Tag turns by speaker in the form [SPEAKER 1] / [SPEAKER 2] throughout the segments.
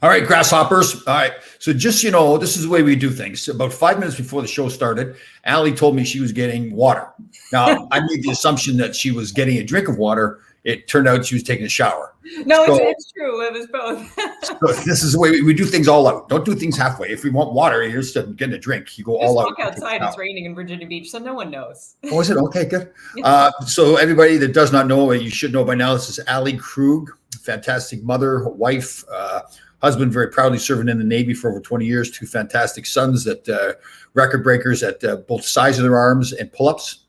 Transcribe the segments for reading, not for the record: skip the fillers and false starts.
[SPEAKER 1] All right, grasshoppers. All right. So just, this is the way we do things. About 5 minutes before the show started, Allie told me she was getting water. Now, I made the assumption that she was getting a drink of water. It turned out she was taking a shower.
[SPEAKER 2] No, it's true. It was both.
[SPEAKER 1] So this is the way we do things all out. Don't do things halfway. If we want water, you're just getting a drink. You go
[SPEAKER 2] just
[SPEAKER 1] all out.
[SPEAKER 2] Walk outside. It's raining in Virginia Beach, so no one knows.
[SPEAKER 1] Oh, is it? Okay, good. So everybody that does not know, you should know by now, this is Allie Krug, fantastic mother, wife, husband, very proudly serving in the Navy for over 20 years, 2 fantastic sons that record breakers at both sides of their arms and pull-ups,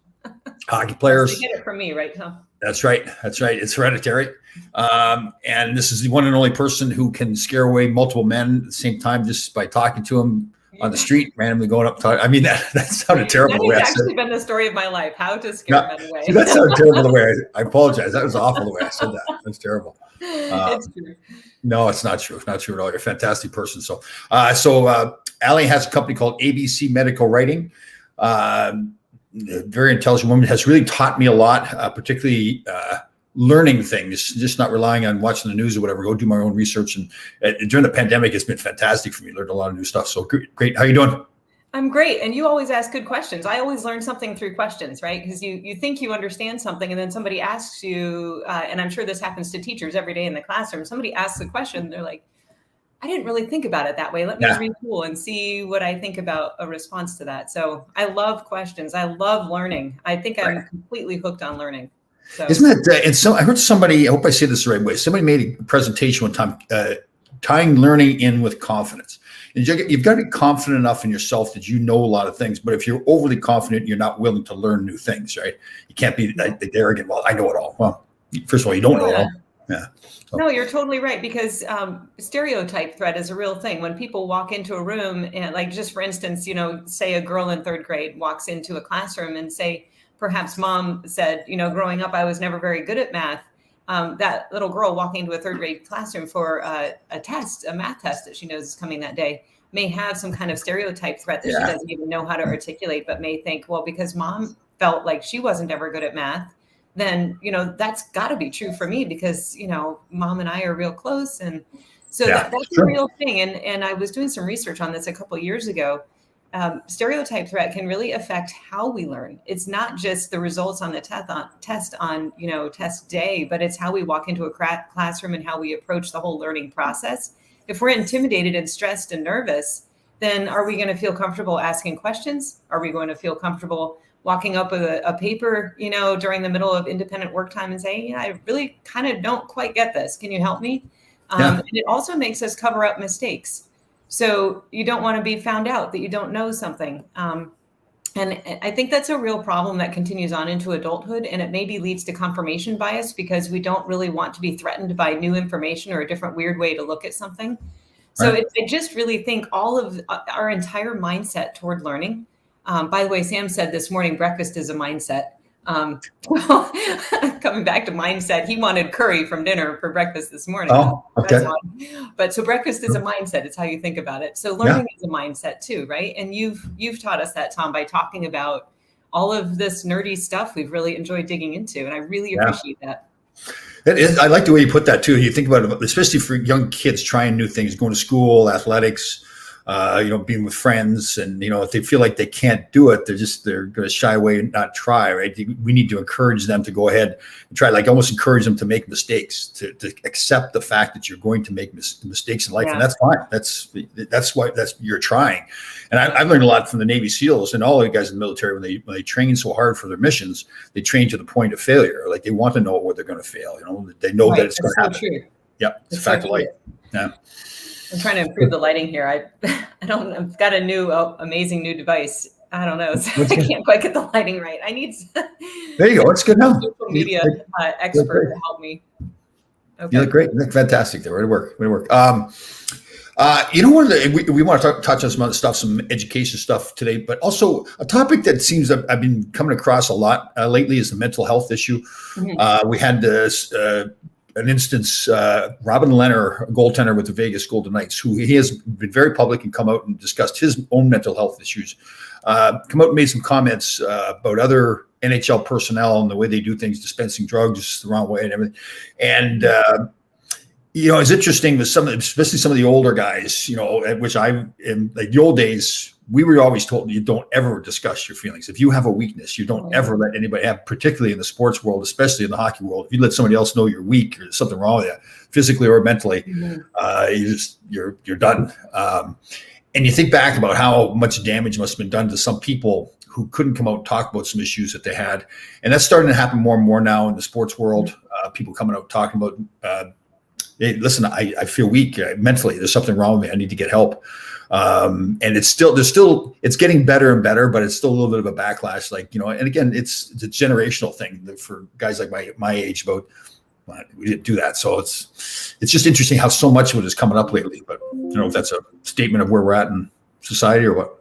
[SPEAKER 1] hockey players.
[SPEAKER 2] You get it from me, right, Tom?
[SPEAKER 1] That's right. It's hereditary. And this is the one and only person who can scare away multiple men at the same time just by talking to them on the street, randomly going up. I mean, that sounded terrible.
[SPEAKER 2] That's actually been the story of my life, how to scare men away.
[SPEAKER 1] That sounded terrible the way I apologize. That was awful the way I said that. That's terrible.
[SPEAKER 2] It's true.
[SPEAKER 1] No, it's not true. It's not true at all. You're a fantastic person. So Allie has a company called ABC Medical Writing. Very intelligent woman, has really taught me a lot, particularly learning things, just not relying on watching the news or whatever. Go do my own research. And during the pandemic, it's been fantastic for me. Learned a lot of new stuff. So great. How you doing?
[SPEAKER 2] I'm great. And you always ask good questions. I always learn something through questions, right? Because you think you understand something and then somebody asks you, and I'm sure this happens to teachers every day in the classroom, somebody asks a question, they're like, I didn't really think about it that way. Let me retool and see what I think about a response to that. So I love questions. I love learning. I think I'm completely hooked on learning. So.
[SPEAKER 1] Isn't that, and so I heard somebody, I hope I say this the right way. Somebody made a presentation one time, tying learning in with confidence. And you've got to be confident enough in yourself that you know a lot of things. But if you're overly confident, you're not willing to learn new things, right? You can't be arrogant. Well, I know it all. Well, first of all, you don't know it all. Yeah. So.
[SPEAKER 2] No, you're totally right, because stereotype threat is a real thing. When people walk into a room, and like, just for instance, say a girl in 3rd grade walks into a classroom and say, perhaps mom said, growing up, I was never very good at math. That little girl walking into a 3rd grade classroom for a math test that she knows is coming that day, may have some kind of stereotype threat that she doesn't even know how to articulate, but may think, well, because mom felt like she wasn't ever good at math, then, that's got to be true for me because, mom and I are real close. And so that's a real thing. And I was doing some research on this a couple of years ago. Stereotype threat can really affect how we learn. It's not just the results on the test on test day, but it's how we walk into a classroom and how we approach the whole learning process. If we're intimidated and stressed and nervous, then are we going to feel comfortable asking questions? Are we going to feel comfortable walking up with a paper, during the middle of independent work time and saying, I really kind of don't quite get this. Can you help me? And it also makes us cover up mistakes. So you don't want to be found out that you don't know something. And I think that's a real problem that continues on into adulthood. And it maybe leads to confirmation bias because we don't really want to be threatened by new information or a different weird way to look at something. So I just really think all of our entire mindset toward learning. By the way, Sam said this morning, breakfast is a mindset. Well, coming back to mindset, he wanted curry from dinner for breakfast this morning.
[SPEAKER 1] Oh, okay.
[SPEAKER 2] But so breakfast is a mindset. It's how you think about it. So learning is a mindset too, right? And you've taught us that, Tom, by talking about all of this nerdy stuff we've really enjoyed digging into. And I really appreciate that.
[SPEAKER 1] It is. I like the way you put that too. You think about it, especially for young kids trying new things, going to school, athletics, being with friends, and if they feel like they can't do it, they're going to shy away and not try. Right? We need to encourage them to go ahead and try, like almost encourage them to make mistakes, to accept the fact that you're going to make mistakes in life, and that's fine. That's why you're trying. And I've learned a lot from the Navy SEALs and all the guys in the military. When they train so hard for their missions, they train to the point of failire. Like they want to know where they're going to fail. They know that it's going to happen.
[SPEAKER 2] True.
[SPEAKER 1] Yep, it's a fact of life. Yeah.
[SPEAKER 2] I'm trying to improve the lighting here. I've got a new, amazing new device. I don't know. So I can't quite get the lighting right. I need.
[SPEAKER 1] There you go. It's good now.
[SPEAKER 2] Social media expert to help me.
[SPEAKER 1] Okay. You look great. You look fantastic. There. Way to work. We want to touch on some other stuff, some education stuff today, but also a topic that seems that I've been coming across a lot lately is the mental health issue. Mm-hmm. We had this. An instance, Robin Leonard, a goaltender with the Vegas Golden Knights, who he has been very public and come out and discussed his own mental health issues, come out and made some comments about other NHL personnel and the way they do things, dispensing drugs the wrong way and everything. And It's interesting with especially some of the older guys, at which in like the old days, we were always told you don't ever discuss your feelings. If you have a weakness, you don't ever let anybody have, particularly in the sports world, especially in the hockey world. If you let somebody else know you're weak or there's something wrong with you, physically or mentally, you're done. And you think back about how much damage must have been done to some people who couldn't come out and talk about some issues that they had. And that's starting to happen more and more now in the sports world. People coming out talking about, hey, listen, I feel weak mentally. There's something wrong with me. I need to get help. And it's getting better and better, but it's still a little bit of a backlash. And again, it's a generational thing for guys like my age about, we didn't do that. So it's just interesting how so much of it is coming up lately, but I don't know if that's a statement of where we're at in society or what.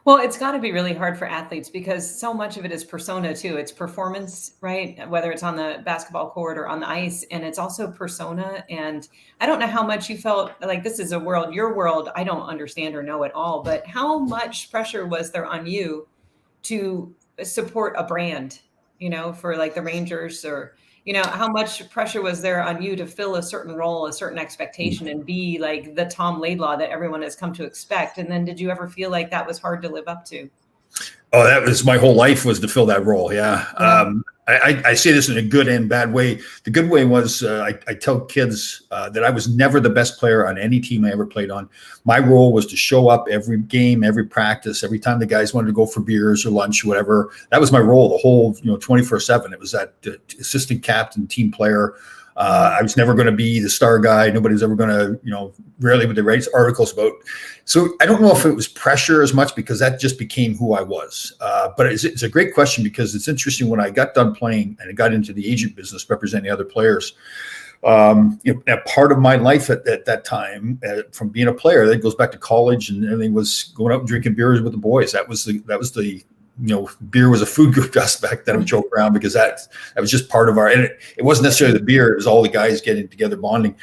[SPEAKER 2] Well, it's got to be really hard for athletes because so much of it is persona too. It's performance, right? Whether it's on the basketball court or on the ice, and it's also persona. And I don't know how much you felt like this is your world, I don't understand or know at all, but how much pressure was there on you to support a brand, for like the Rangers, or how much pressure was there on you to fill a certain role, a certain expectation, and be like the Tom Laidlaw that everyone has come to expect? And then did you ever feel like that was hard to live up to?
[SPEAKER 1] Oh, that was my whole life, was to fill that role. Yeah. I say this in a good and bad way. The good way was I tell kids that I was never the best player on any team I ever played on. My role was to show up every game, every practice, every time the guys wanted to go for beers or lunch or whatever. That was my role, the whole 24/7. It was that assistant captain, team player. I was never going to be the star guy. Nobody was ever going to, rarely would they write articles about. So I don't know if it was pressure as much, because that just became who I was. But it's a great question, because it's interesting. When I got done playing and I got into the agent business representing other players, a part of my life at that time, from being a player, that goes back to college and everything, was going out and drinking beers with the boys. That was the beer was a food group to us back then. We joke around because that was just part of and it wasn't necessarily the beer. It was all the guys getting together, bonding.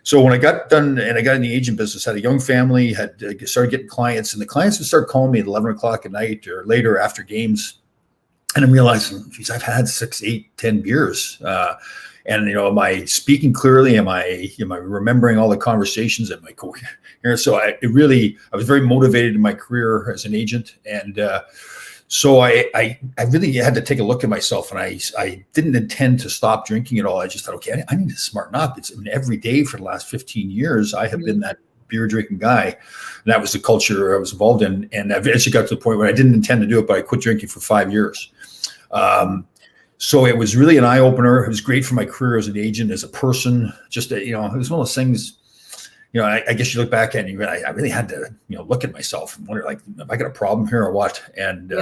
[SPEAKER 1] So when I got done and I got in the agent business, had a young family, had started getting clients, and the clients would start calling me at 11 o'clock at night or later after games. And I'm realizing, geez, I've had 6, 8, 10 beers. And am I speaking clearly? Am I remembering all the conversations? Am I coherent? So I was very motivated in my career as an agent, and so I really had to take a look at myself, and I didn't intend to stop drinking at all. I just thought, okay, I need to smarten up. Every day for the last 15 years, I have been that beer drinking guy, and that was the culture I was involved in. And I eventually got to the point where I didn't intend to do it, but I quit drinking for 5 years. So it was really an eye opener. It was great for my career as an agent, as a person. Just it was one of those things. I guess you look back at it, and I really had to, look at myself and wonder, like, have I got a problem here or what? And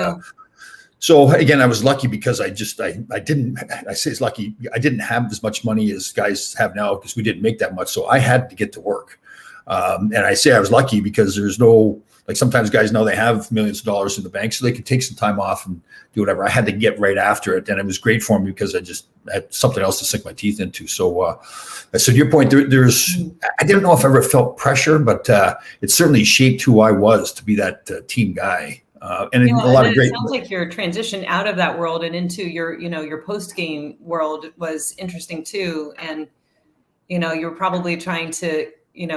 [SPEAKER 1] so again, I was lucky because I didn't have as much money as guys have now, because we didn't make that much. So I had to get to work. And I say I was lucky because there's no, like, sometimes guys know they have millions of dollars in the bank, so they could take some time off and do whatever. I had to get right after it. And it was great for me because I just had something else to sink my teeth into. So, to your point, I didn't know if I ever felt pressure, but it certainly shaped who I was to be that team guy. And a lot of great.
[SPEAKER 2] It sounds like your transition out of that world and into your post-game world was interesting too. And, you were probably trying to,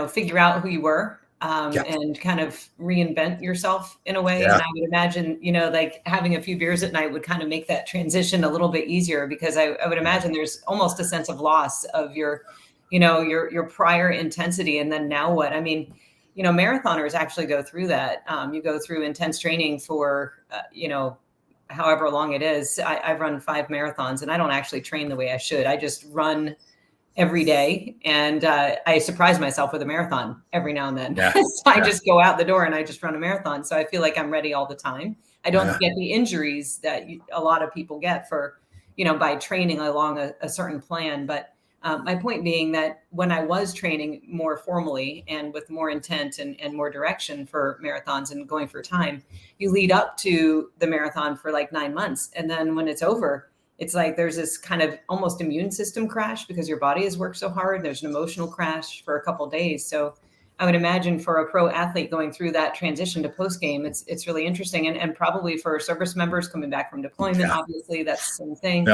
[SPEAKER 2] figure out who you were. And kind of reinvent yourself in a way. Yeah. And I would imagine, like having a few beers at night would kind of make that transition a little bit easier, because I would imagine there's almost a sense of loss of your prior intensity. And then now what? I mean, marathoners actually go through that. You go through intense training for, however long it is. I've run 5 marathons, and I don't actually train the way I should. I just run every day. And I surprise myself with a marathon every now and then. Yeah. So I just go out the door and I just run a marathon. So I feel like I'm ready all the time. I don't get the injuries that a lot of people get for, by training along a certain plan. But my point being that when I was training more formally and with more intent and more direction for marathons and going for time, you lead up to the marathon for like 9 months. And then when it's over, it's like there's this kind of almost immune system crash because your body has worked so hard. There's an emotional crash for a couple of days. So I would imagine for a pro athlete going through that transition to post game, it's really interesting. And probably for service members coming back from deployment, obviously that's the same thing.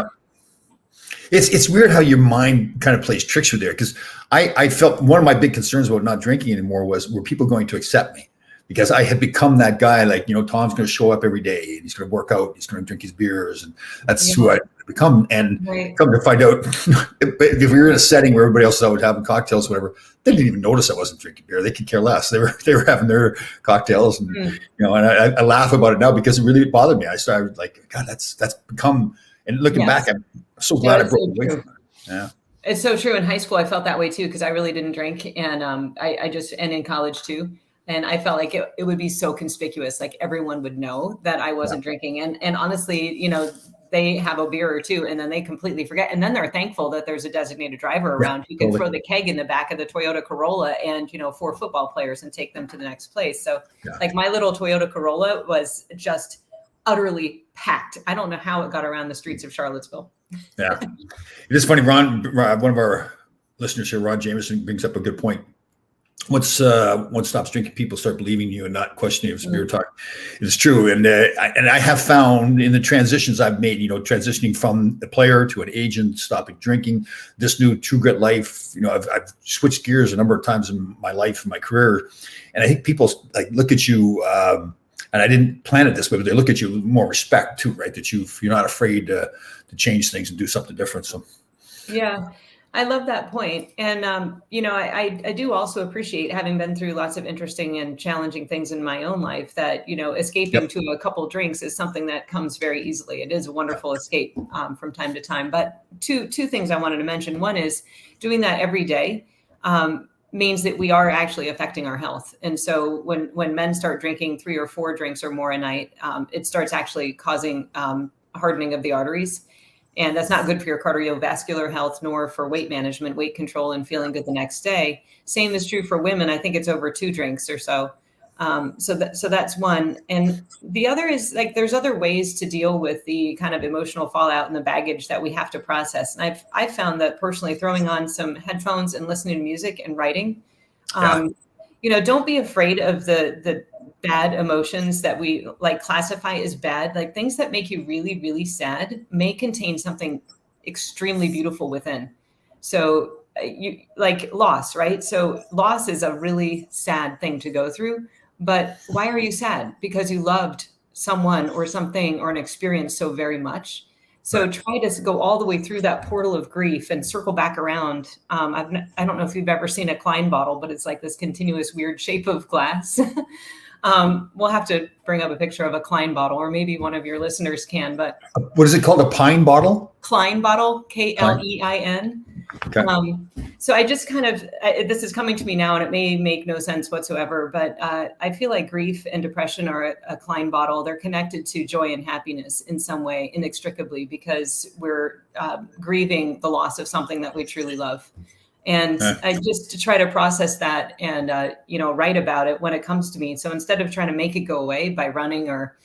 [SPEAKER 1] It's weird how your mind kind of plays tricks with there, because I felt one of my big concerns about not drinking anymore was, were people going to accept me? Because I had become that guy, like, Tom's going to show up every day and he's going to work out, he's going to drink his beers, and that's who I become. And come to find out, if we were in a setting where everybody else is out having cocktails, whatever, they didn't even notice I wasn't drinking beer. They could care less. They were having their cocktails, and and I laugh about it now because it really bothered me. I started like, God, that's become. And looking back, I'm so glad I broke away from it. Yeah.
[SPEAKER 2] It's so true. In high school, I felt that way too, because I really didn't drink. And and in college too. And I felt like it would be so conspicuous. Like everyone would know that I wasn't drinking. And honestly, they have a beer or two and then they completely forget. And then they're thankful that there's a designated driver around who can throw the keg in the back of the Toyota Corolla and, 4 football players and take them to the next place. So like my little Toyota Corolla was just utterly packed. I don't know how it got around the streets of Charlottesville.
[SPEAKER 1] Yeah. It is funny. Ron, one of our listeners here, Ron Jameson, brings up a good point. Once one stops drinking, people start believing you and not questioning if it's beer talk. It's true. And I have found in the transitions I've made, transitioning from a player to an agent, stopping drinking, this new True Grit life, I've switched gears a number of times in my life, in my career. And I think people like look at you, and I didn't plan it this way, but they look at you with more respect too, right? That you're not afraid to change things and do something different. So,
[SPEAKER 2] yeah, I love that point. And, I do also appreciate, having been through lots of interesting and challenging things in my own life, that, escaping to a couple drinks is something that comes very easily. It is a wonderful escape from time to time. But two things I wanted to mention. One is doing that every day means that we are actually affecting our health. And so when men start drinking 3 or 4 drinks or more a night, it starts actually causing hardening of the arteries. And that's not good for your cardiovascular health, nor for weight management, weight control, and feeling good the next day. Same is true for women. I think it's over 2 drinks or so. So that's one. And the other is, like, there's other ways to deal with the kind of emotional fallout and the baggage that we have to process. And I've found that personally, throwing on some headphones and listening to music and writing, don't be afraid of the bad emotions that we like classify as bad. Like, things that make you really, really sad may contain something extremely beautiful within. So you like loss, right? So loss is a really sad thing to go through. But why are you sad? Because you loved someone or something or an experience so very much. So try to go all the way through that portal of grief and circle back around. I don't know if you've ever seen a Klein bottle, but it's like this continuous weird shape of glass. We'll have to bring up a picture of a Klein bottle, or maybe one of your listeners can. But
[SPEAKER 1] what is it called? A pine bottle?
[SPEAKER 2] Klein bottle, Klein. Okay. So I just kind of, this is coming to me now, and it may make no sense whatsoever, but I feel like grief and depression are a Klein bottle. They're connected to joy and happiness in some way, inextricably, because we're grieving the loss of something that we truly love. And I just to try to process that and, write about it when it comes to me. So instead of trying to make it go away by running or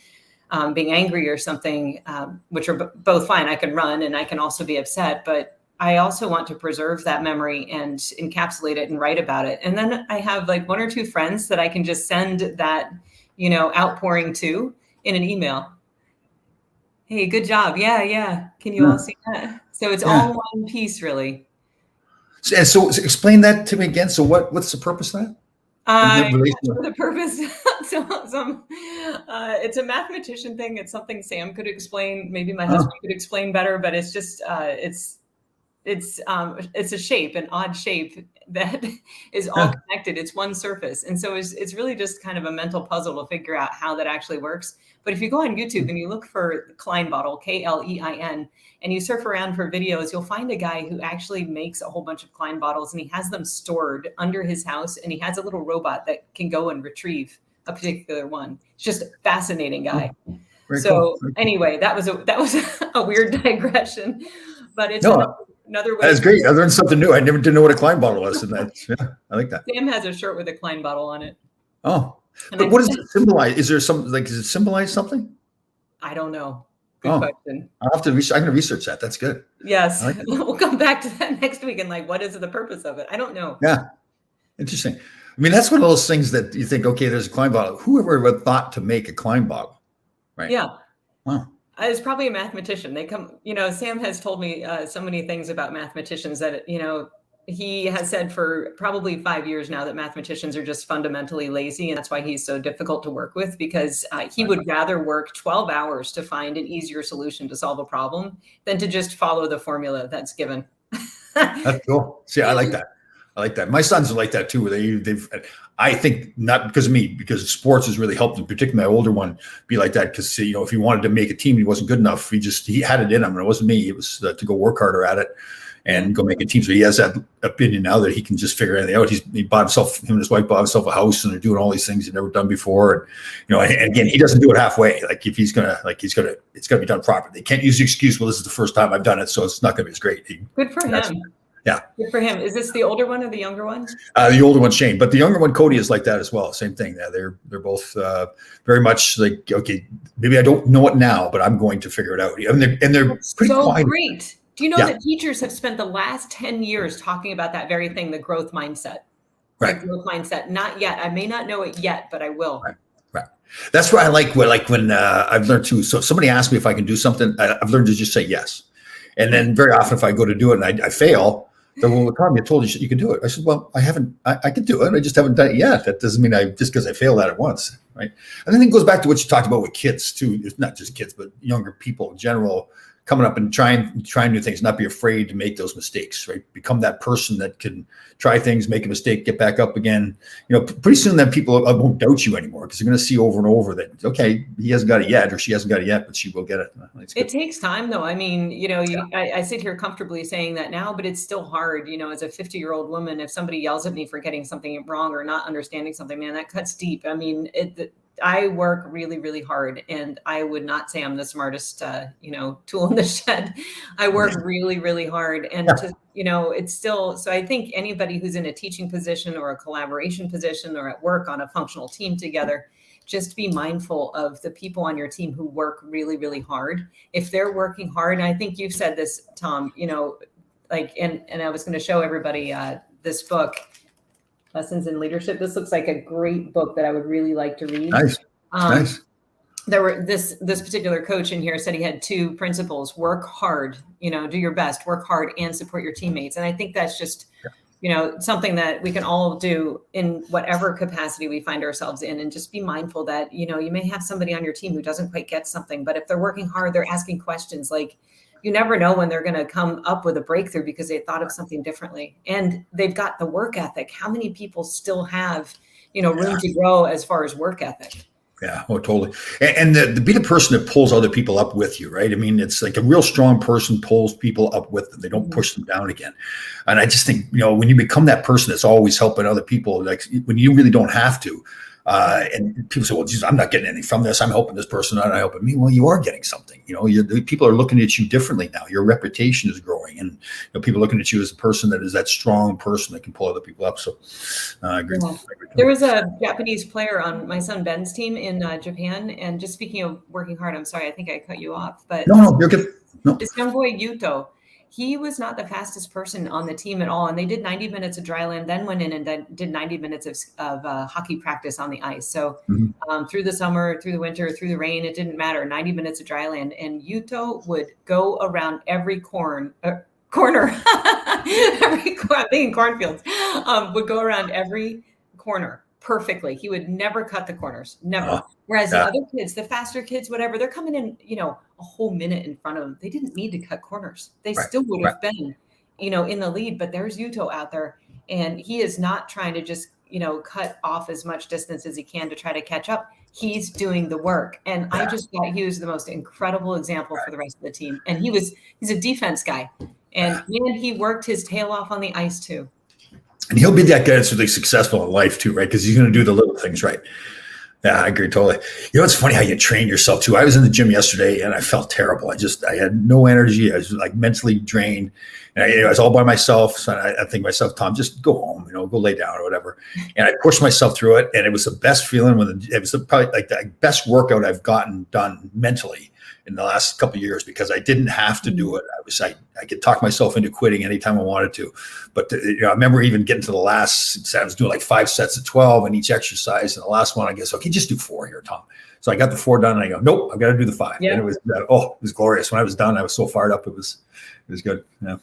[SPEAKER 2] being angry or something, which are both fine, I can run and I can also be upset, but I also want to preserve that memory and encapsulate it and write about it. And then I have like 1 or 2 friends that I can just send that, outpouring to in an email. Hey, good job. Yeah. Can you all see that? So it's all one piece, really.
[SPEAKER 1] So explain that to me again. So what's the purpose of that?
[SPEAKER 2] The purpose. It's a mathematician thing. It's something Sam could explain. Maybe my husband could explain better, but it's just, it's a shape, an odd shape that is all connected. It's one surface. And so it's really just kind of a mental puzzle to figure out how that actually works. But if you go on YouTube and you look for Klein bottle, Klein, and you surf around for videos, you'll find a guy who actually makes a whole bunch of Klein bottles, and he has them stored under his house, and he has a little robot that can go and retrieve a particular one. It's just a fascinating guy. Very cool. Anyway, that was a weird digression, but it's another way.
[SPEAKER 1] That's great. I learned something new. I didn't know what a Klein bottle was. And I like that.
[SPEAKER 2] Sam has a shirt with a Klein bottle on it.
[SPEAKER 1] Oh, but what does it symbolize? Is there some, does it symbolize something?
[SPEAKER 2] I don't know. Good question.
[SPEAKER 1] I'm going to research that. That's good.
[SPEAKER 2] Yes. Like we'll come back to that next week and what is the purpose of it? I don't know.
[SPEAKER 1] Yeah. Interesting. I mean, that's one of those things that you think, okay, there's a Klein bottle. Whoever would have thought to make a Klein bottle? Right.
[SPEAKER 2] Yeah.
[SPEAKER 1] Wow.
[SPEAKER 2] It's probably a mathematician. They come, Sam has told me so many things about mathematicians that, he has said for probably 5 years now that mathematicians are just fundamentally lazy. And that's why he's so difficult to work with, because he would rather work 12 hours to find an easier solution to solve a problem than to just follow the formula that's given.
[SPEAKER 1] That's cool. See, I like that. I like that. My sons are like that too. I think not because of me, because sports has really helped them, particularly my older one, be like that. Because if he wanted to make a team, he wasn't good enough. He had it in him, and it wasn't me. It was to go work harder at it and go make a team. So he has that opinion now that he can just figure anything out. Him and his wife bought himself a house, and they're doing all these things he'd never done before. And again, he doesn't do it halfway. Like if it's gonna be done properly. They can't use the excuse, well, this is the first time I've done it, so it's not gonna be as great.
[SPEAKER 2] Good for him.
[SPEAKER 1] Yeah.
[SPEAKER 2] Good for him. Is this the older one or the younger one?
[SPEAKER 1] The older one, Shane, but the younger one, Cody, is like that as well. Same thing. Yeah, they're both very much like, okay, maybe I don't know it now, but I'm going to figure it out. And they're pretty
[SPEAKER 2] so
[SPEAKER 1] quiet.
[SPEAKER 2] Great. Do you know that teachers have spent the last 10 years talking about that very thing, the growth mindset?
[SPEAKER 1] Right.
[SPEAKER 2] The growth mindset. Not yet. I may not know it yet, but I will.
[SPEAKER 1] Right. That's why I like when I've learned to. So if somebody asks me if I can do something, I've learned to just say yes. And then very often if I go to do it and I fail, they're, well, Tom, I told you can do it. I said, well, I haven't. I can do it. I just haven't done it yet. That doesn't mean just because I failed at it once, right? And I think it goes back to what you talked about with kids too. It's not just kids, but younger people in general, coming up and trying new things, not be afraid to make those mistakes, right? Become that person that can try things, make a mistake, get back up again. Pretty soon then people won't doubt you anymore, because they're going to see over and over that, okay, he hasn't got it yet, or she hasn't got it yet, but she will get it.
[SPEAKER 2] It takes time though. I mean, I sit here comfortably saying that now, but it's still hard, as a 50-year-old woman, if somebody yells at me for getting something wrong or not understanding something, man, that cuts deep. I mean, I work really, really hard, and I would not say I'm the smartest, tool in the shed. I work really, really hard, and it's still. So I think anybody who's in a teaching position or a collaboration position or at work on a functional team together, just be mindful of the people on your team who work really, really hard. If they're working hard, and I think you've said this, Tom. And I was going to show everybody this book. Lessons in Leadership. This looks like a great book that I would really like to read.
[SPEAKER 1] Nice. Nice.
[SPEAKER 2] There were this particular coach in here said he had 2 principles: work hard, do your best, work hard, and support your teammates. And I think that's just, something that we can all do in whatever capacity we find ourselves in, and just be mindful that, you may have somebody on your team who doesn't quite get something, but if they're working hard, they're asking questions, like, you never know when they're going to come up with a breakthrough because they thought of something differently, and they've got the work ethic. How many people still have, room to grow as far as work ethic?
[SPEAKER 1] Yeah, oh, totally. And to be the person that pulls other people up with you, right? I mean, it's like a real strong person pulls people up with them. They don't push them down again. And I just think, when you become that person that's always helping other people, like when you really don't have to, and people say, well, geez, I'm not getting anything from this. I'm helping this person, not helping me. Well, you are getting something. People are looking at you differently now. Your reputation is growing, and people are looking at you as a person that is that strong person that can pull other people up. So I agree.
[SPEAKER 2] Yeah. There was a Japanese player on my son Ben's team in Japan. And just speaking of working hard, I'm sorry, I think I cut you off. But
[SPEAKER 1] no, you're good. No.
[SPEAKER 2] This young boy, Yuto, he was not the fastest person on the team at all. And they did 90 minutes of dry land, then went in and did 90 minutes of hockey practice on the ice. So through the summer, through the winter, through the rain, it didn't matter, 90 minutes of dry land. And Yuto would go around every corner, I'm thinking cornfields, would go around every corner perfectly. He would never cut the corners, never. Whereas the other kids, the faster kids, whatever, they're coming in, a whole minute in front of them. They didn't need to cut corners. They still would have been, in the lead. But there's Yuto out there, and he is not trying to just, cut off as much distance as he can to try to catch up. He's doing the work. And I just thought he was the most incredible example for the rest of the team. And he's a defense guy. And he worked his tail off on the ice too.
[SPEAKER 1] And he'll be that guy that's really successful in life too, right? Because he's going to do the little things right. Yeah, I agree totally. It's funny how you train yourself too. I was in the gym yesterday and I felt terrible. I had no energy. I was like mentally drained. And I was all by myself. So I think to myself, Tom, just go home, go lay down or whatever. And I pushed myself through it. And it was the best feeling it was probably like the best workout I've gotten done mentally. in the last couple of years because I didn't have to do it. I could talk myself into quitting anytime I wanted to. But I remember even getting to the last, I was doing like 5 sets of 12 in each exercise. And the last one, I guess, okay, just do 4 here, Tom. So I got the 4 done and I go, nope, I've got to do the 5. Yeah. And it was glorious. When I was done, I was so fired up. It was good. Yeah.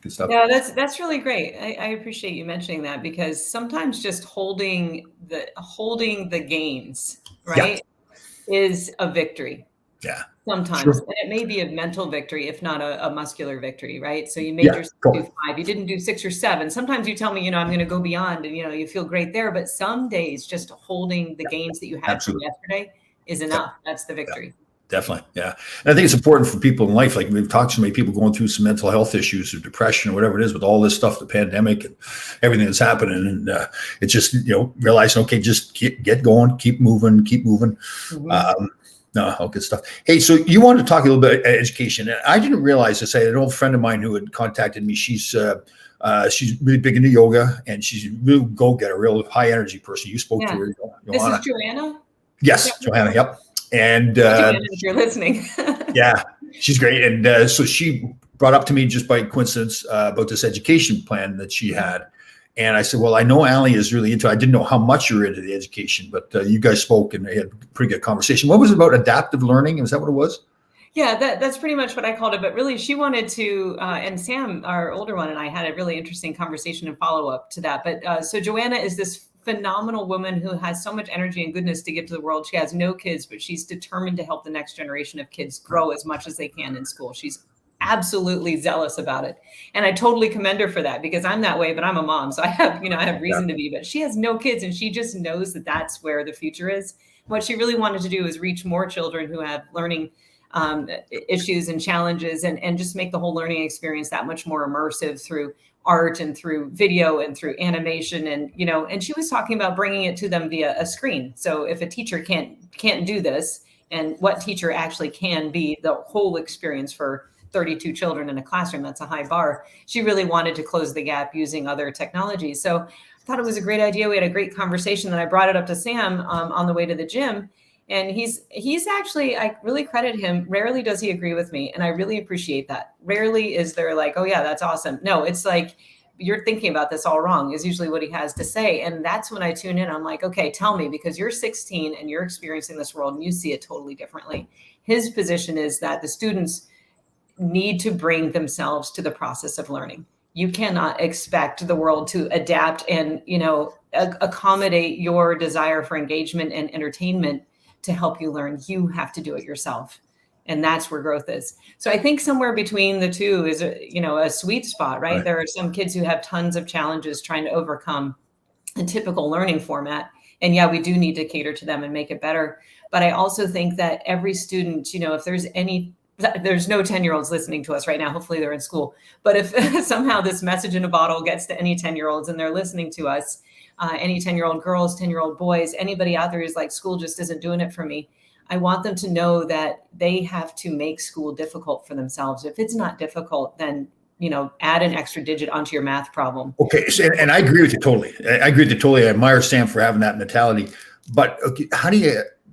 [SPEAKER 1] Good stuff.
[SPEAKER 2] Yeah, that's really great. I appreciate you mentioning that because sometimes just holding the gains, right, is a victory.
[SPEAKER 1] Yeah.
[SPEAKER 2] Sometimes.
[SPEAKER 1] Sure.
[SPEAKER 2] And it may be a mental victory, if not a muscular victory, right? So you made yourself do 5. You didn't do 6 or 7. Sometimes you tell me, I'm going to go beyond and, you feel great there. But some days just holding the gains that you had from yesterday is enough. That's the victory.
[SPEAKER 1] Definitely. Yeah. And I think it's important for people in life. Like we've talked to so many people going through some mental health issues or depression or whatever it is with all this stuff, the pandemic and everything that's happening. And it's just, realizing, okay, just get going, keep moving. Mm-hmm. No, all good stuff. Hey, so you wanted to talk a little bit about education. And I didn't realize this. I had an old friend of mine who had contacted me. She's really big into yoga and she's a real go-getter, real high energy person. You spoke to her.
[SPEAKER 2] This is Joanna?
[SPEAKER 1] Yes, Joanna. Yep. And
[SPEAKER 2] if you're listening.
[SPEAKER 1] Yeah, she's great. And so she brought up to me just by coincidence about this education plan that she had. And I said, well, I know Allie is really into it. I didn't know how much you're into the education, but you guys spoke and had a pretty good conversation. What was it about adaptive learning? Is that what it was?
[SPEAKER 2] Yeah, that's pretty much what I called it. But really, she wanted to, and Sam, our older one, and I had a really interesting conversation and follow up to that. But so Joanna is this phenomenal woman who has so much energy and goodness to give to the world. She has no kids, but she's determined to help the next generation of kids grow as much as they can in school. She's absolutely zealous about it. And I totally commend her for that because I'm that way, but I'm a mom. So I have reason to be, but she has no kids and she just knows that that's where the future is. What she really wanted to do is reach more children who have learning issues and challenges and just make the whole learning experience that much more immersive through art and through video and through animation. And, and she was talking about bringing it to them via a screen. So if a teacher can't do this, and what teacher actually can be the whole experience for 32 children in a classroom, that's a high bar. She really wanted to close the gap using other technologies. So I thought it was a great idea. We had a great conversation and I brought it up to Sam on the way to the gym. And he's actually, I really credit him. Rarely does he agree with me. And I really appreciate that. Rarely is there like, oh yeah, that's awesome. No, it's like, you're thinking about this all wrong is usually what he has to say. And that's when I tune in. I'm like, okay, tell me, because you're 16 and you're experiencing this world and you see it totally differently. His position is that the students need to bring themselves to the process of learning. You cannot expect the world to adapt and, accommodate your desire for engagement and entertainment to help you learn. You have to do it yourself. And that's where growth is. So I think somewhere between the two is, a sweet spot, right? There are some kids who have tons of challenges trying to overcome a typical learning format. And yeah, we do need to cater to them and make it better. But I also think that every student, if there's no 10-year-olds listening to us right now. Hopefully they're in school. But if somehow this message in a bottle gets to any 10-year-olds and they're listening to us, any 10-year-old girls, 10-year-old boys, anybody out there who's like, school just isn't doing it for me. I want them to know that they have to make school difficult for themselves. If it's not difficult, then, add an extra digit onto your math problem.
[SPEAKER 1] Okay. So, and I agree with you totally. I admire Sam for having that mentality. But okay,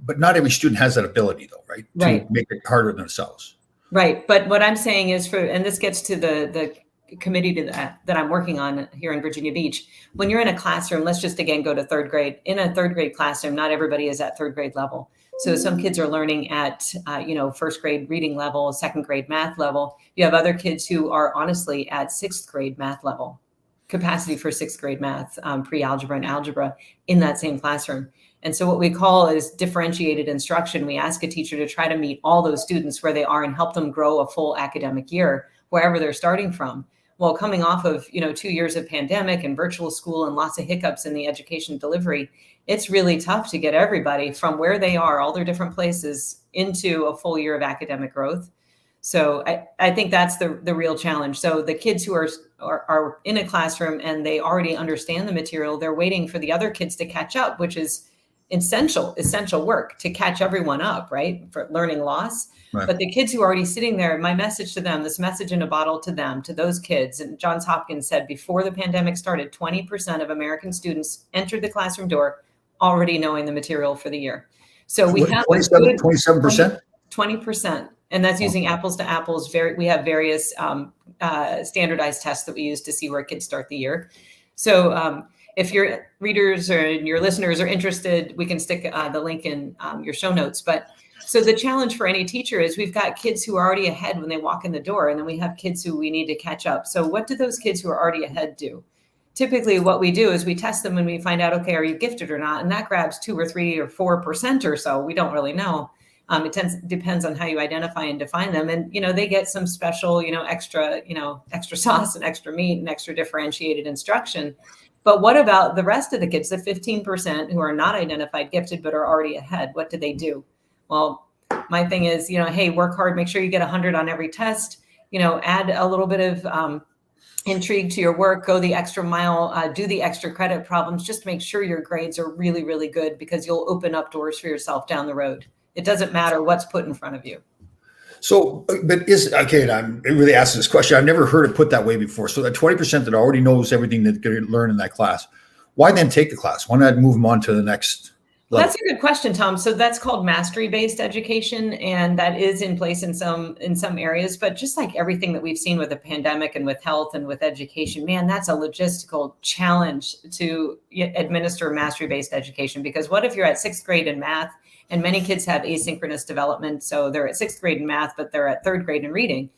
[SPEAKER 1] but not every student has that ability though, right? To make it harder themselves.
[SPEAKER 2] Right. But what I'm saying is and this gets to the committee that I'm working on here in Virginia Beach. When you're in a classroom, let's just again go to 3rd grade. In a 3rd grade classroom, not everybody is at 3rd grade level. So some kids are learning at, 1st grade reading level, 2nd grade math level. You have other kids who are honestly at 6th grade math level, capacity for 6th grade math, pre-algebra and algebra in that same classroom. And so what we call is differentiated instruction. We ask a teacher to try to meet all those students where they are and help them grow a full academic year, wherever they're starting from. Well, coming off of, 2 years of pandemic and virtual school and lots of hiccups in the education delivery, it's really tough to get everybody from where they are, all their different places, into a full year of academic growth. So I think that's the real challenge. So the kids who are in a classroom and they already understand the material, they're waiting for the other kids to catch up, which is essential work to catch everyone up, right? For learning loss. Right. But the kids who are already sitting there, my message to them, this message in a bottle to them, to those kids, and Johns Hopkins said before the pandemic started, 20% of American students entered the classroom door already knowing the material for the year. So we have
[SPEAKER 1] 27%?
[SPEAKER 2] 20%. And that's using apples to apples. We have various standardized tests that we use to see where kids start the year. So if your readers or your listeners are interested, we can stick the link in your show notes. But so the challenge for any teacher is we've got kids who are already ahead when they walk in the door, and then we have kids who we need to catch up. So what do those kids who are already ahead do? Typically what we do is we test them and we find out, okay, are you gifted or not? And that grabs 2 or 3 or 4% or so. We don't really know. It depends on how you identify and define them. And, they get some special, extra sauce and extra meat and extra differentiated instruction. But what about the rest of the kids, the 15% who are not identified gifted but are already ahead? What do they do? Well, my thing is, hey, work hard, make sure you get 100 on every test, add a little bit of intrigue to your work, go the extra mile, do the extra credit problems, just make sure your grades are really, really good, because you'll open up doors for yourself down the road. It doesn't matter what's put in front of you.
[SPEAKER 1] So, but I'm really asking this question. I've never heard it put that way before. So that 20% that already knows everything that they're going to learn in that class, why then take the class? Why not move them on to the next level?
[SPEAKER 2] That's a good question, Tom. So that's called mastery-based education, and that is in place in some areas. But just like everything that we've seen with the pandemic and with health and with education, man, that's a logistical challenge to administer mastery-based education. Because what if you're at 6th grade in math, and many kids have asynchronous development, so they're at 6th grade in math, but they're at 3rd grade in reading,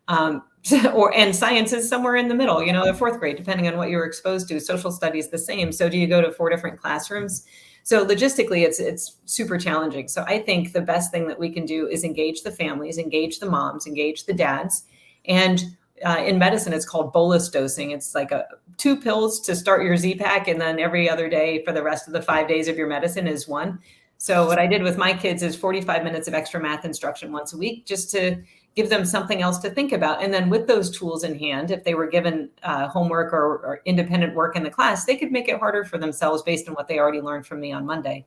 [SPEAKER 2] and science is somewhere in the middle, the 4th grade, depending on what you were exposed to. Social studies the same. So do you go to 4 different classrooms? So logistically, it's super challenging. So I think the best thing that we can do is engage the families, engage the moms, engage the dads. And in medicine, it's called bolus dosing. It's like 2 pills to start your Z-Pak, and then every other day for the rest of the 5 days of your medicine is 1. So what I did with my kids is 45 minutes of extra math instruction once a week, just to give them something else to think about. And then with those tools in hand, if they were given homework or independent work in the class, they could make it harder for themselves based on what they already learned from me on Monday.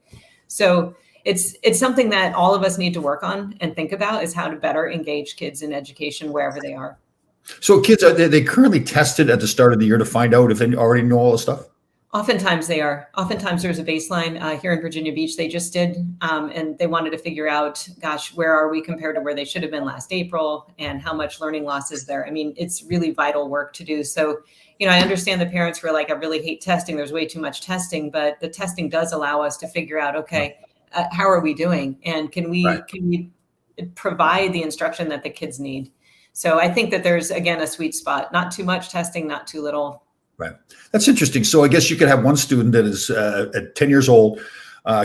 [SPEAKER 2] So it's something that all of us need to work on and think about, is how to better engage kids in education wherever they are.
[SPEAKER 1] So kids, are they currently tested at the start of the year to find out if they already know all the stuff?
[SPEAKER 2] Oftentimes they are. Oftentimes there's a baseline here in Virginia Beach. They just did, and they wanted to figure out, gosh, where are we compared to where they should have been last April, and how much learning loss is there? I mean, it's really vital work to do. So, I understand the parents were like, I really hate testing. There's way too much testing, but the testing does allow us to figure out, okay, how are we doing? And can we provide the instruction that the kids need? So I think that there's, again, a sweet spot, not too much testing, not too little.
[SPEAKER 1] Right. That's interesting. So I guess you could have one student that is at 10 years old,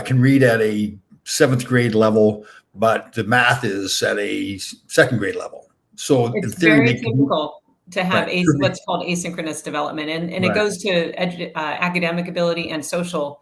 [SPEAKER 1] can read at a 7th grade level, but the math is at a 2nd grade level. So
[SPEAKER 2] it's
[SPEAKER 1] in theory,
[SPEAKER 2] very typical to have what's called asynchronous development. And it goes to academic ability and social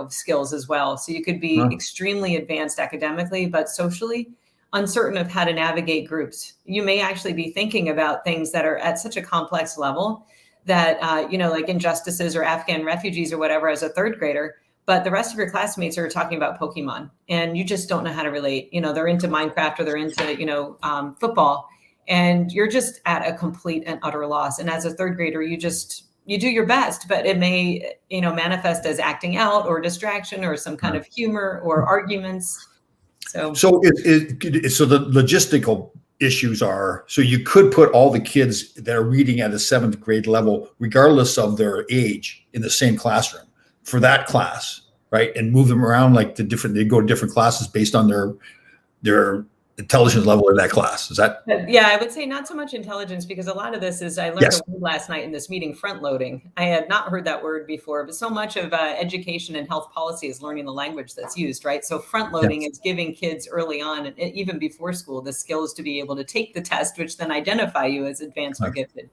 [SPEAKER 2] skills as well. So you could be extremely advanced academically, but socially uncertain of how to navigate groups. You may actually be thinking about things that are at such a complex level that, like injustices or Afghan refugees or whatever as a 3rd grader, but the rest of your classmates are talking about Pokemon and you just don't know how to relate. They're into Minecraft or they're into, football, and you're just at a complete and utter loss. And as a 3rd grader, you do your best, but it may, manifest as acting out or distraction or some kind of humor or arguments. So the logistical issues are, so you could put all the kids that are reading at a 7th grade level, regardless of their age, in the same classroom for that class, right? And move them around they go to different classes based on their intelligence level in that class. Is that? Yeah, I would say not so much intelligence, because a lot of this is, I learned a word last night in this meeting, front loading. I had not heard that word before, but so much of education and health policy is learning the language that's used, right? So front loading is giving kids early on, and even before school, the skills to be able to take the test, which then identify you as advanced or gifted.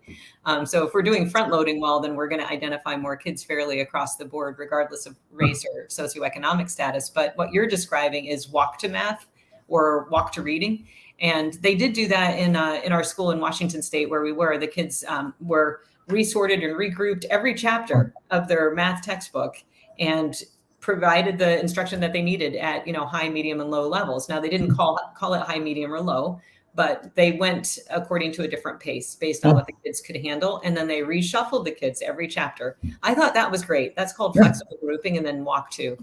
[SPEAKER 2] So if we're doing front loading well, then we're going to identify more kids fairly across the board, regardless of race or socioeconomic status. But what you're describing is walk to math or walk to reading. And they did do that in our school in Washington State where we were. The kids were resorted and regrouped every chapter of their math textbook and provided the instruction that they needed at, high, medium, and low levels. Now, they didn't call it high, medium, or low, but they went according to a different pace based on what the kids could handle. And then they reshuffled the kids every chapter. I thought that was great. That's called flexible grouping, and then walk to.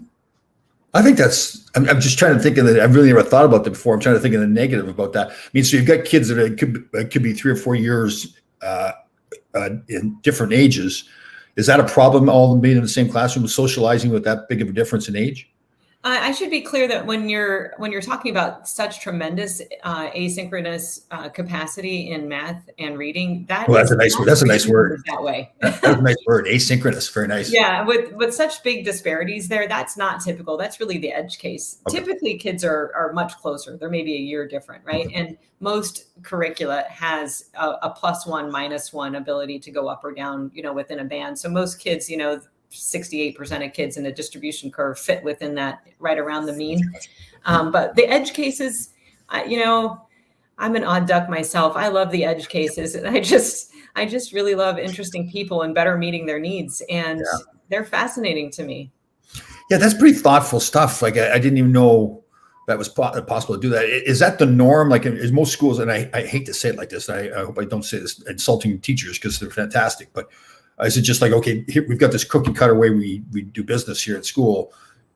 [SPEAKER 1] I think I'm just trying to think of I've really never thought about that before. I'm trying to think of the negative about that. I mean, so you've got kids that could be 3 or 4 years in different ages. Is that a problem, all of them being in the same classroom, socializing with that big of a difference in age?
[SPEAKER 2] I should be clear that when you're talking about such tremendous asynchronous capacity in math and reading, that
[SPEAKER 1] Well,
[SPEAKER 2] is
[SPEAKER 1] that's a nice word.
[SPEAKER 2] that way.
[SPEAKER 1] That's a nice word, asynchronous. Very nice.
[SPEAKER 2] Yeah, with such big disparities there, that's not typical. That's really the edge case.
[SPEAKER 1] Okay.
[SPEAKER 2] Typically, kids are much closer. They're maybe a year different, right?
[SPEAKER 1] Okay.
[SPEAKER 2] And most curricula has a +1, -1 ability to go up or down, within a band. So most kids, 68% of kids in a distribution curve fit within that, right around the mean. But the edge cases, I'm an odd duck myself. I love the edge cases. And I just really love interesting people and better meeting their needs. And they're fascinating to me.
[SPEAKER 1] Yeah, that's pretty thoughtful stuff. Like I didn't even know that was possible to do that. Is that the norm? Like in most schools, and I hate to say it like this, I hope I don't say this insulting teachers because they're fantastic, but is it just like, okay, here we've got this cookie cutter way we do business here at school,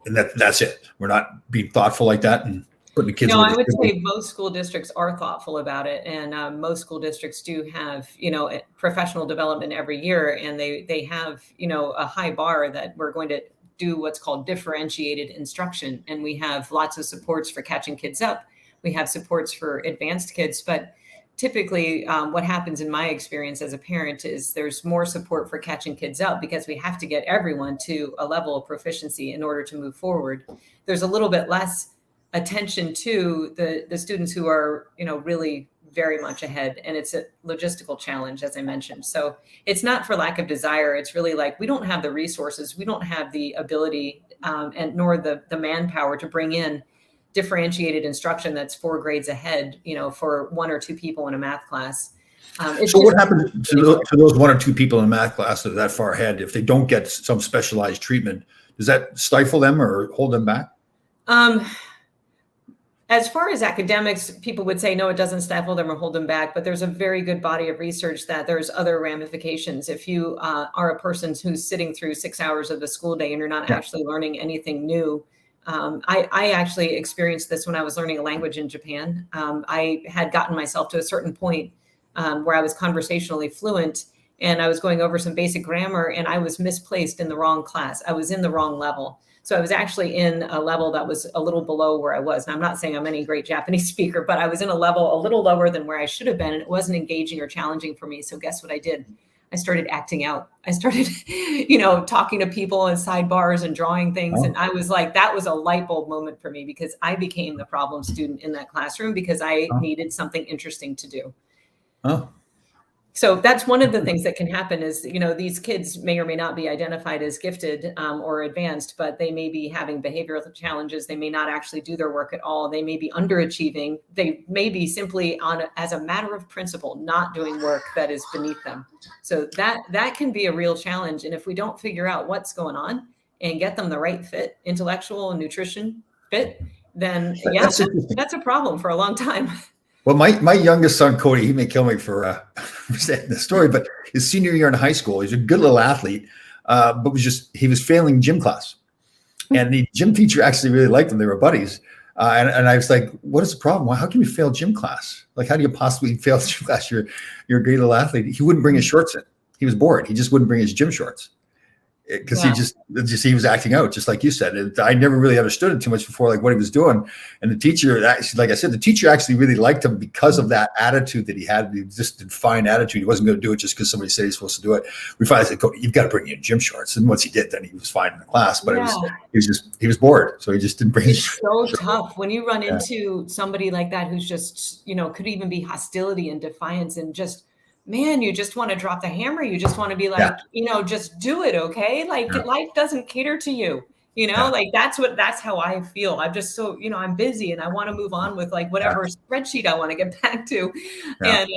[SPEAKER 1] and that's it? We're not being thoughtful like that and putting the kids.
[SPEAKER 2] No, I would say most school districts are thoughtful about it, and most school districts do have professional development every year, and they have a high bar that we're going to do what's called differentiated instruction, and we have lots of supports for catching kids up. We have supports for advanced kids, but typically what happens in my experience as a parent is there's more support for catching kids up because we have to get everyone to a level of proficiency in order to move forward. There's a little bit less attention to the students who are, really very much ahead. And it's a logistical challenge, as I mentioned. So it's not for lack of desire. It's really like, we don't have the resources. We don't have the ability and nor the manpower to bring in differentiated instruction that's 4 grades ahead, for 1 or 2 people in a math class.
[SPEAKER 1] So what happens to those 1 or 2 people in a math class that are that far ahead if they don't get some specialized treatment? Does that stifle them or hold them back?
[SPEAKER 2] As far as academics, people would say, no, it doesn't stifle them or hold them back, but there's a very good body of research that there's other ramifications. If you are a person who's sitting through 6 hours of the school day and you're not actually learning anything new, I actually experienced this when I was learning a language in Japan. I had gotten myself to a certain point where I was conversationally fluent and I was going over some basic grammar and I was misplaced in the wrong class. I was in the wrong level. So I was actually in a level that was a little below where I was. And I'm not saying I'm any great Japanese speaker, but I was in a level a little lower than where I should have been. And it wasn't engaging or challenging for me. So guess what I did? I started acting out. I started, talking to people in sidebars and drawing things. And I was like, that was a light bulb moment for me because I became the problem student in that classroom because I needed something interesting to do. So that's one of the things that can happen is, these kids may or may not be identified as gifted or advanced, but they may be having behavioral challenges. They may not actually do their work at all. They may be underachieving. They may be simply as a matter of principle, not doing work that is beneath them. So that can be a real challenge. And if we don't figure out what's going on and get them the right fit, intellectual and nutrition fit, then that's a problem for a long time.
[SPEAKER 1] Well, my youngest son, Cody, he may kill me for saying the story, but his senior year in high school, he's a good little athlete, but he was failing gym class. And the gym teacher actually really liked him. They were buddies. And I was like, what is the problem? Well, how can you fail gym class? Like, how do you possibly fail gym class? You're a great little athlete. He wouldn't bring his shorts in. He was bored. He just wouldn't bring his gym shorts. Because he was acting out, just like you said. I never really understood it too much before, like what he was doing. And the teacher, actually, like I said, the teacher actually really liked him because of that attitude that he had. Just a fine attitude. He wasn't going to do it just because somebody said he's supposed to do it. We finally said, you've got to bring in gym shorts. And once he did, then he was fine in the class. But he was bored, so he just didn't bring his shorts.
[SPEAKER 2] It's so tough when you run into somebody like that who's just, could even be hostility and defiance and just. Man, you just want to drop the hammer. You just want to be like, just do it. Okay. Like life doesn't cater to you, like that's how I feel. I'm just so, I'm busy and I want to move on with like whatever spreadsheet I want to get back to and,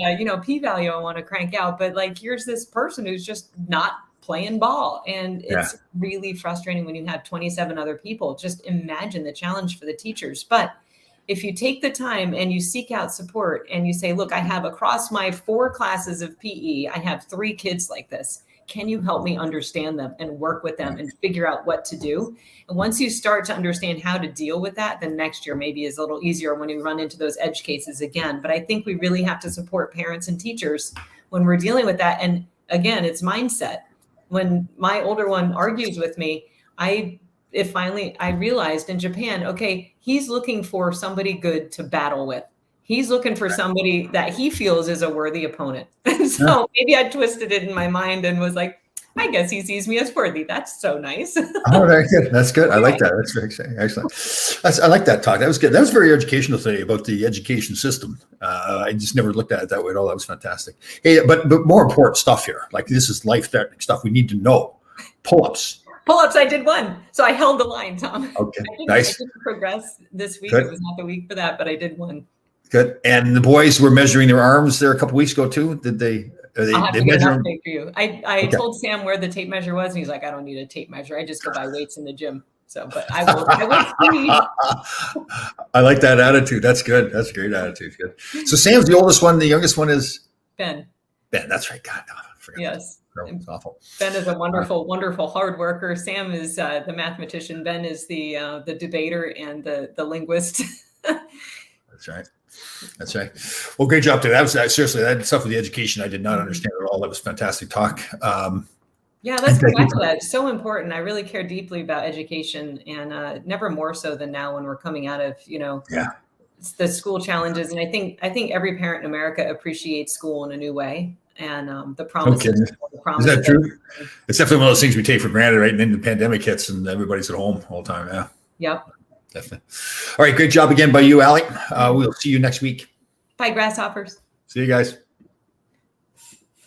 [SPEAKER 2] p-value I want to crank out. But like, here's this person who's just not playing ball. And it's really frustrating when you have 27 other people. Just imagine the challenge for the teachers. But if you take the time and you seek out support and you say, look, I have across my 4 classes of PE, I have 3 kids like this. can you help me understand them and work with them and figure out what to do? And once you start to understand how to deal with that, then next year maybe is a little easier when you run into those edge cases again. But I think we really have to support parents and teachers when we're dealing with that. And again, it's mindset. When my older one argues with me, I realized in Japan, okay, he's looking for somebody good to battle with. He's looking for somebody that he feels is a worthy opponent. And so maybe I twisted it in my mind and was like, I guess he sees me as worthy. That's so nice.
[SPEAKER 1] Oh, very good. That's good. I like that. That's very exciting. Excellent. I like that talk. That was good. That was very educational today about the education system. I just never looked at it that way at all. That was fantastic. Hey, but more important stuff here. Like this is life-threatening stuff we need to know. Pull-ups.
[SPEAKER 2] Pull-ups, I did one. So I held the line, Tom.
[SPEAKER 1] Okay,
[SPEAKER 2] nice. I didn't progress this week. Good. It was not the week for that, but I did one.
[SPEAKER 1] Good. And the boys were measuring their arms there a couple weeks ago too. Did they?
[SPEAKER 2] I'll have to get an update for you. I told Sam where the tape measure was, and he's like, I don't need a tape measure. I just go buy weights in the gym. So, but I will see.
[SPEAKER 1] I like that attitude. That's good. That's a great attitude. Good. So Sam's the oldest one. The youngest one is
[SPEAKER 2] Ben.
[SPEAKER 1] Ben. That's right. God, no, I forgot.
[SPEAKER 2] Yes.
[SPEAKER 1] It's awful.
[SPEAKER 2] Ben is a wonderful, wonderful hard worker. Sam is the mathematician. Ben is the debater and the linguist.
[SPEAKER 1] That's right. That's right. Well, great job today. That was seriously that stuff with the education I did not understand at all. That was fantastic talk.
[SPEAKER 2] Yeah, let's go back to that. It's so important. I really care deeply about education, and never more so than now when we're coming out of the school challenges. And I think every parent in America appreciates school in a new way. And the promises.
[SPEAKER 1] Is that true? It's definitely one of those things we take for granted, right? And then the pandemic hits, and everybody's at home all the time. Yeah.
[SPEAKER 2] Yep.
[SPEAKER 1] Definitely. All right. Great job again by you, Alec. We'll see you next week.
[SPEAKER 2] Bye, grasshoppers.
[SPEAKER 1] See you guys.